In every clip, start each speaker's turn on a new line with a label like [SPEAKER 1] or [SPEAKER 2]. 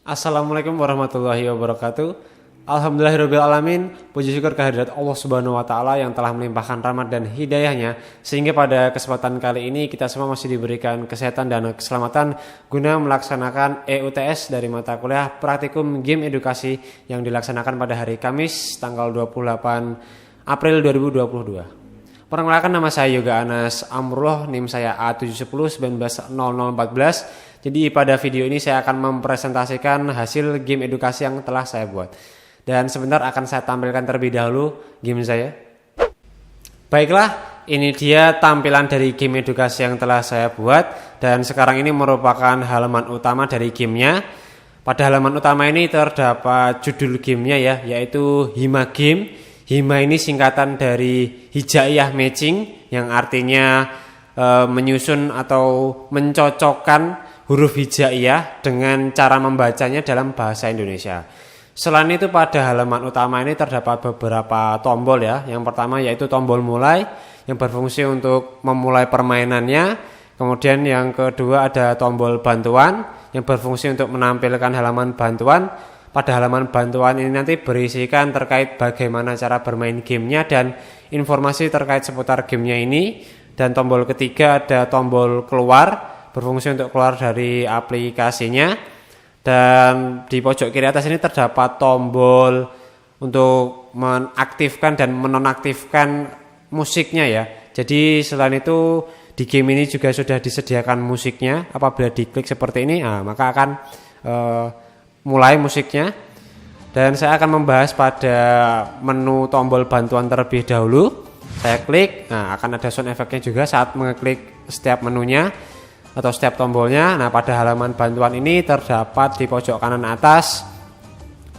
[SPEAKER 1] Assalamualaikum warahmatullahi wabarakatuh. Alhamdulillahirabbil alamin. Puji syukur kehadirat Allah Subhanahu wa taala yang telah melimpahkan rahmat dan hidayahnya sehingga pada kesempatan kali ini kita semua masih diberikan kesehatan dan keselamatan guna melaksanakan EUTS dari mata kuliah Praktikum Game Edukasi yang dilaksanakan pada hari Kamis tanggal 28 April 2022. Perkenalkan, nama saya Yoga Anas Amrullah, NIM saya A710190014. Jadi pada video ini saya akan mempresentasikan hasil game edukasi yang telah saya buat. Dan sebentar akan saya tampilkan terlebih dahulu game saya. Baiklah, ini dia tampilan dari game edukasi yang telah saya buat. Dan sekarang ini merupakan halaman utama dari gamenya. Pada halaman utama ini terdapat judul gamenya ya, yaitu Hima Game. Hima ini singkatan dari Hijaiyah Matching yang artinya menyusun atau mencocokkan huruf hijaiyah dengan cara membacanya dalam bahasa Indonesia. Selain itu pada halaman utama ini terdapat beberapa tombol ya. Yang pertama yaitu tombol mulai yang berfungsi untuk memulai permainannya. Kemudian yang kedua ada tombol bantuan yang berfungsi untuk menampilkan halaman bantuan. Pada halaman bantuan ini nanti berisikan terkait bagaimana cara bermain gamenya dan informasi terkait seputar gamenya ini. Dan tombol ketiga ada tombol keluar, berfungsi untuk keluar dari aplikasinya. Dan di pojok kiri atas ini terdapat tombol untuk mengaktifkan dan menonaktifkan musiknya ya. Jadi selain itu di game ini juga sudah disediakan musiknya. Apabila diklik seperti ini, maka akan mulai musiknya. Dan saya akan membahas pada menu tombol bantuan terlebih dahulu. Saya klik, akan ada sound effect-nya juga saat mengeklik setiap menunya atau setiap tombolnya. Nah, pada halaman bantuan ini terdapat di pojok kanan atas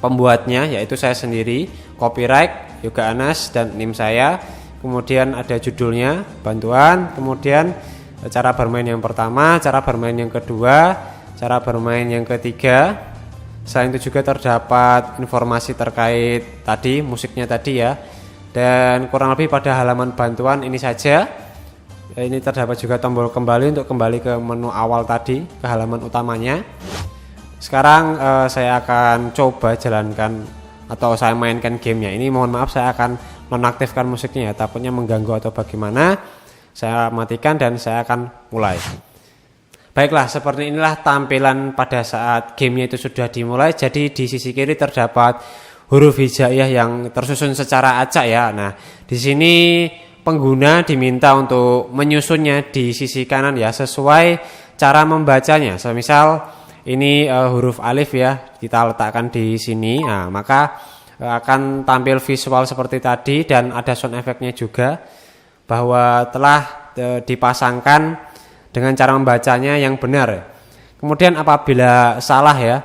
[SPEAKER 1] pembuatnya, yaitu saya sendiri, copyright Yoga Anas dan NIM saya. Kemudian ada judulnya, bantuan, kemudian cara bermain yang pertama, cara bermain yang kedua, cara bermain yang ketiga. Selain itu juga terdapat informasi terkait tadi, musiknya tadi ya. Dan kurang lebih pada halaman bantuan ini saja. Ini terdapat juga tombol kembali untuk kembali ke menu awal tadi, ke halaman utamanya. Sekarang saya akan coba jalankan atau saya mainkan gamenya. Ini mohon maaf saya akan nonaktifkan musiknya ya, takutnya mengganggu atau bagaimana. Saya matikan dan saya akan mulai. Baiklah, seperti inilah tampilan pada saat gamenya itu sudah dimulai. Jadi di sisi kiri terdapat huruf hijaiyah yang tersusun secara acak ya. Nah, di sini pengguna diminta untuk menyusunnya di sisi kanan ya, sesuai cara membacanya. Semisal ini huruf alif ya, kita letakkan di sini. Nah, maka akan tampil visual seperti tadi dan ada sound effect-nya juga bahwa telah dipasangkan dengan cara membacanya yang benar. Kemudian apabila salah ya,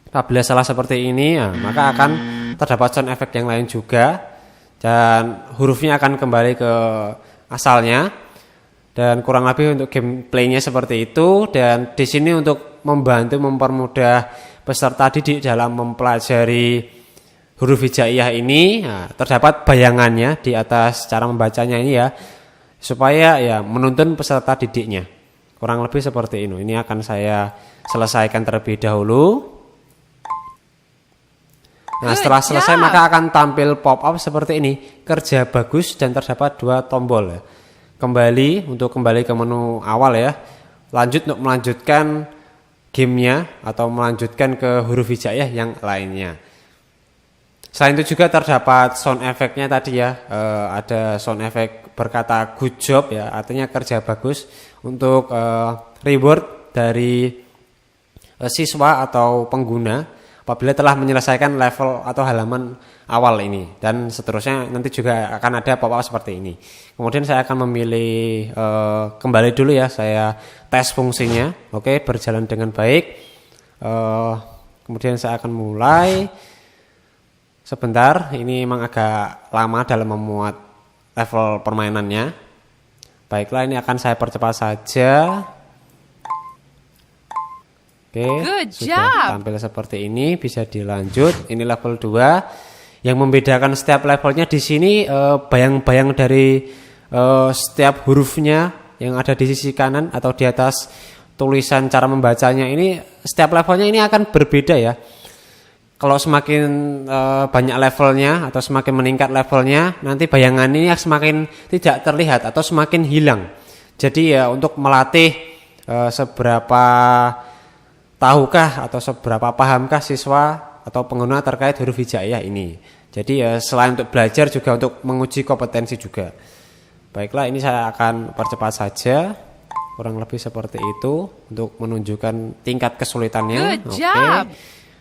[SPEAKER 1] apabila salah seperti ini, maka akan terdapat sound effect yang lain juga. Dan hurufnya akan kembali ke asalnya. Dan kurang lebih untuk gameplaynya seperti itu. Dan di sini untuk membantu mempermudah peserta didik dalam mempelajari huruf hijaiyah ini, terdapat bayangannya di atas cara membacanya ini ya, supaya ya menuntun peserta didiknya. Kurang lebih seperti ini. Ini akan saya selesaikan terlebih dahulu. Nah, setelah selesai maka akan tampil pop-up seperti ini, kerja bagus, dan terdapat dua tombol ya. Kembali ke menu awal ya. Lanjut untuk melanjutkan gamenya atau melanjutkan ke huruf hijaiyah yang lainnya. Selain itu juga terdapat sound effect-nya tadi ya. Ada sound effect berkata good job ya, artinya kerja bagus untuk reward dari siswa atau pengguna apabila telah menyelesaikan level atau halaman awal ini. Dan seterusnya nanti juga akan ada pop-up seperti ini. Kemudian saya akan memilih kembali dulu ya, saya tes fungsinya. Oke, berjalan dengan baik. Kemudian saya akan mulai. Sebentar, ini memang agak lama dalam memuat level permainannya. Baiklah, ini akan saya percepat saja. Oke, sudah tampil seperti ini, bisa dilanjut. Ini level 2. Yang membedakan setiap levelnya di sini bayang-bayang dari setiap hurufnya yang ada di sisi kanan atau di atas tulisan cara membacanya ini setiap levelnya ini akan berbeda ya. Kalau semakin banyak levelnya atau semakin meningkat levelnya, nanti bayangan ini semakin tidak terlihat atau semakin hilang. Jadi ya untuk melatih seberapa tahukah atau seberapa pahamkah siswa atau pengguna terkait huruf hijaiyah ini. Jadi ya selain untuk belajar juga untuk menguji kompetensi juga. Baiklah, ini saya akan percepat saja. Kurang lebih seperti itu untuk menunjukkan tingkat kesulitannya. Oke.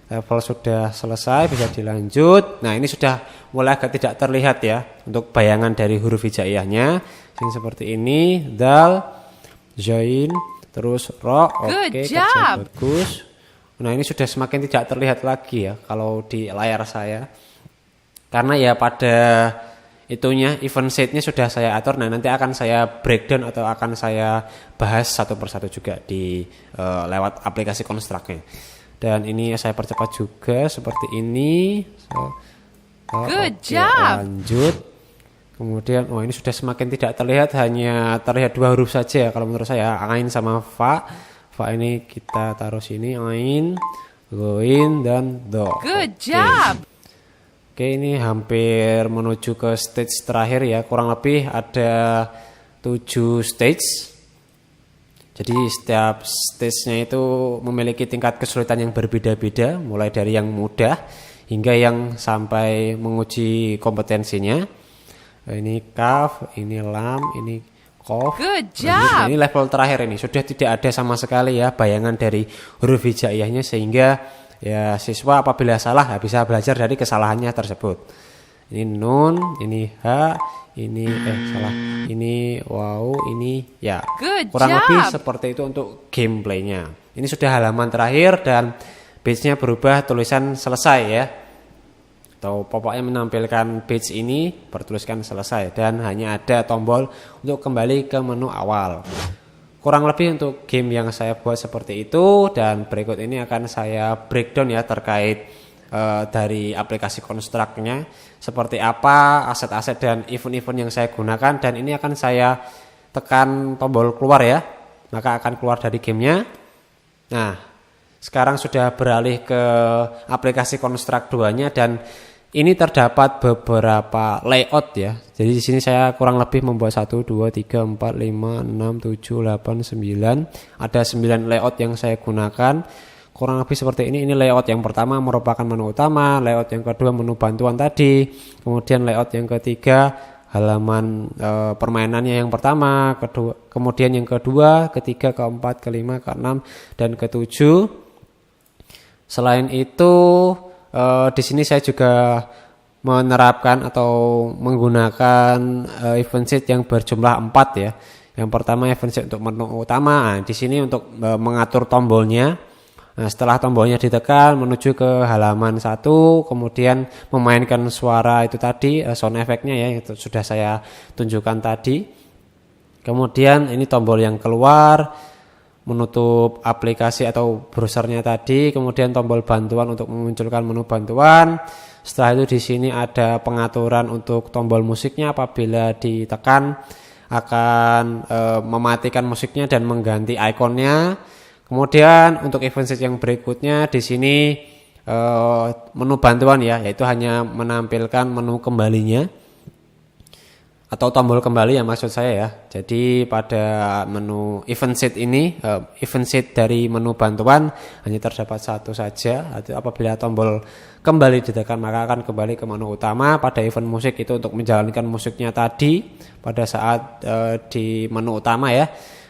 [SPEAKER 1] Level sudah selesai, bisa dilanjut. Nah, ini sudah mulai agak tidak terlihat ya untuk bayangan dari huruf hijaiyahnya. Ini seperti ini, dal, zain, terus ro. Oke, kerja bagus. Nah, ini sudah semakin tidak terlihat lagi ya kalau di layar saya. Karena ya pada itunya event setnya sudah saya atur. Nah, nanti akan saya breakdown atau akan saya bahas satu persatu juga di lewat aplikasi Construct-nya. Dan ini saya percepat juga seperti ini. Lanjut. Kemudian ini sudah semakin tidak terlihat, hanya terlihat 2 huruf saja kalau menurut saya, ain sama fa. Fa ini kita taruh sini, ain, goin, dan do. Oke, ini hampir menuju ke stage terakhir ya. Kurang lebih ada 7 stage. Jadi setiap stage-nya itu memiliki tingkat kesulitan yang berbeda-beda, mulai dari yang mudah hingga yang sampai menguji kompetensinya. Ini kaf, ini lam, ini kof. Nah, ini level terakhir ini sudah tidak ada sama sekali ya bayangan dari huruf hijaiyahnya, sehingga ya siswa apabila salah bisa belajar dari kesalahannya tersebut. Ini nun, ini ha, ini salah, ini wow, ini ya. Kurang lebih seperti itu untuk gameplaynya. Ini sudah halaman terakhir dan page-nya berubah tulisan selesai ya. Atau pokoknya menampilkan page ini bertuliskan selesai dan hanya ada tombol untuk kembali ke menu awal. Kurang lebih untuk game yang saya buat seperti itu, dan berikut ini akan saya breakdown ya terkait dari aplikasi Construct-nya seperti apa aset-aset dan event-event yang saya gunakan, dan ini akan saya tekan tombol keluar ya, maka akan keluar dari gamenya. Nah, sekarang sudah beralih ke aplikasi Construct 2-nya dan ini terdapat beberapa layout ya. Jadi di sini saya kurang lebih membuat 1 2 3 4 5 6 7 8 9. Ada 9 layout yang saya gunakan. Kurang lebih seperti ini. Ini layout yang pertama merupakan menu utama, layout yang kedua menu bantuan tadi, kemudian layout yang ketiga halaman permainannya yang pertama, kedua, kemudian yang kedua, ketiga, keempat, kelima, keenam, dan ketujuh. Selain itu di sini saya juga menerapkan atau menggunakan event sheet yang berjumlah 4 ya. Yang pertama event sheet untuk menu utama. Nah, di sini untuk mengatur tombolnya. Nah, setelah tombolnya ditekan menuju ke halaman 1, kemudian memainkan suara itu tadi, sound effect-nya ya, itu sudah saya tunjukkan tadi. Kemudian ini tombol yang keluar, menutup aplikasi atau browsernya tadi, kemudian tombol bantuan untuk memunculkan menu bantuan. Setelah itu di sini ada pengaturan untuk tombol musiknya, apabila ditekan akan mematikan musiknya dan mengganti ikonnya. Kemudian untuk event sheet yang berikutnya di sini menu bantuan ya, yaitu hanya menampilkan menu kembalinya atau tombol kembali ya maksud saya ya. Jadi pada menu event sheet ini, event sheet dari menu bantuan hanya terdapat satu saja. Apabila tombol kembali ditekan maka akan kembali ke menu utama. Pada event musik itu untuk menjalankan musiknya tadi pada saat di menu utama ya.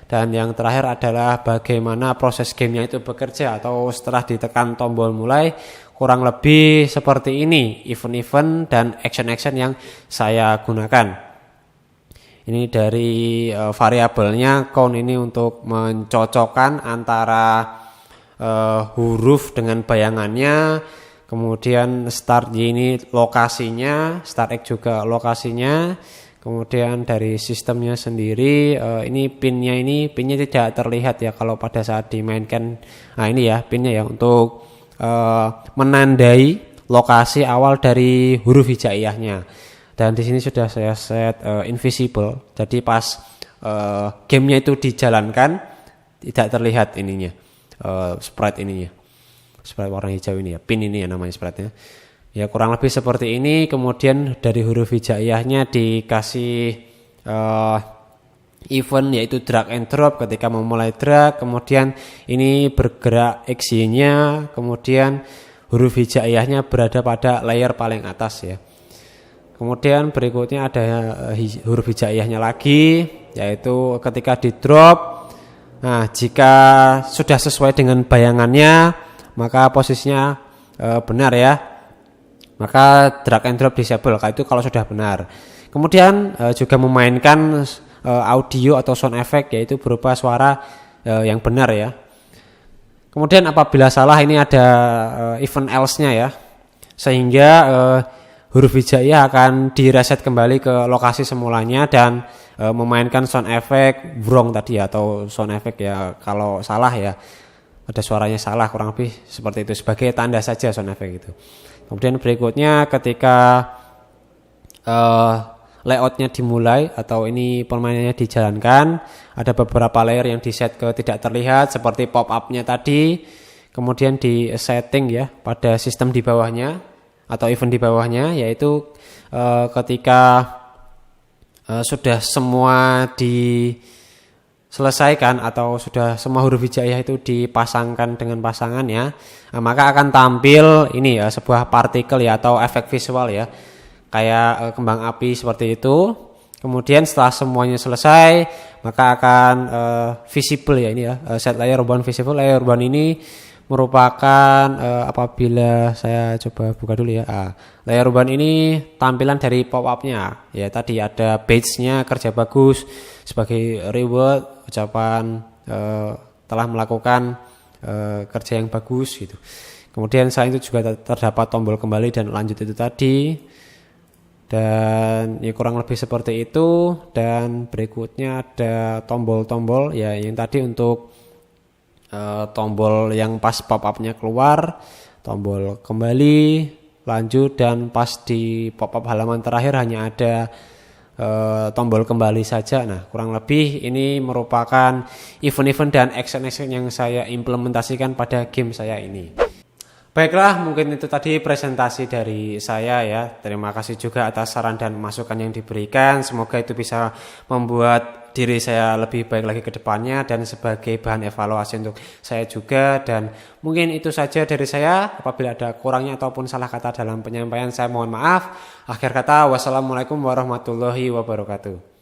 [SPEAKER 1] Dan yang terakhir adalah bagaimana proses gamenya itu bekerja atau setelah ditekan tombol mulai. Kurang lebih seperti ini event-event dan action-action yang saya gunakan. Ini dari variabelnya count ini untuk mencocokkan antara huruf dengan bayangannya. Kemudian start Y ini lokasinya, start X juga lokasinya. Kemudian dari sistemnya sendiri, ini pinnya tidak terlihat ya kalau pada saat dimainkan. Nah ini ya pinnya ya untuk menandai lokasi awal dari huruf hijaiyahnya. Dan di sini sudah saya set invisible. Jadi pas gamenya itu dijalankan tidak terlihat ininya sprite ini ya. Sprite warna hijau ini ya, pin ini ya namanya sprite-nya. Ya kurang lebih seperti ini. Kemudian dari huruf hijaiyahnya dikasih event yaitu drag and drop ketika memulai drag, kemudian ini bergerak XY-nya, kemudian huruf hijaiyahnya berada pada layer paling atas ya. Kemudian berikutnya ada huruf hijaiyahnya lagi, yaitu ketika di drop. Nah, jika sudah sesuai dengan bayangannya, maka posisinya benar ya. Maka drag and drop disable, itu kalau sudah benar. Kemudian juga memainkan audio atau sound effect, yaitu berupa suara yang benar ya. Kemudian apabila salah ini ada event else-nya ya, sehingga huruf hijaiyah akan direset kembali ke lokasi semulanya dan memainkan sound effect wrong tadi ya, atau sound effect ya kalau salah ya, ada suaranya salah, kurang lebih seperti itu, sebagai tanda saja sound effect itu. Kemudian berikutnya ketika layoutnya dimulai atau ini permainannya dijalankan, ada beberapa layer yang di set ke tidak terlihat seperti pop up-nya tadi, kemudian di setting ya pada sistem di bawahnya atau event di bawahnya, yaitu ketika sudah semua diselesaikan atau sudah semua huruf hijaiyah itu dipasangkan dengan pasangannya, maka akan tampil ini ya, sebuah partikel ya atau efek visual ya, kayak kembang api seperti itu. Kemudian setelah semuanya selesai, maka akan visible ya ini ya, set layer bound visible. Layer bound ini merupakan apabila saya coba buka dulu ya. Layer bound ini tampilan dari pop up-nya. Ya tadi ada badge-nya kerja bagus sebagai reward, ucapan telah melakukan kerja yang bagus gitu. Kemudian selain itu juga terdapat tombol kembali dan lanjut itu tadi. Dan ya kurang lebih seperti itu. Dan berikutnya ada tombol-tombol ya, yang tadi untuk tombol yang pas pop up-nya keluar, tombol kembali, lanjut, dan pas di pop up halaman terakhir hanya ada tombol kembali saja. Nah, kurang lebih ini merupakan event-event dan action-action yang saya implementasikan pada game saya ini. Baiklah, mungkin itu tadi presentasi dari saya ya. Terima kasih juga atas saran dan masukan yang diberikan. Semoga itu bisa membuat diri saya lebih baik lagi ke depannya dan sebagai bahan evaluasi untuk saya juga. Dan mungkin itu saja dari saya. Apabila ada kurangnya ataupun salah kata dalam penyampaian, saya mohon maaf. Akhir kata, wassalamualaikum warahmatullahi wabarakatuh.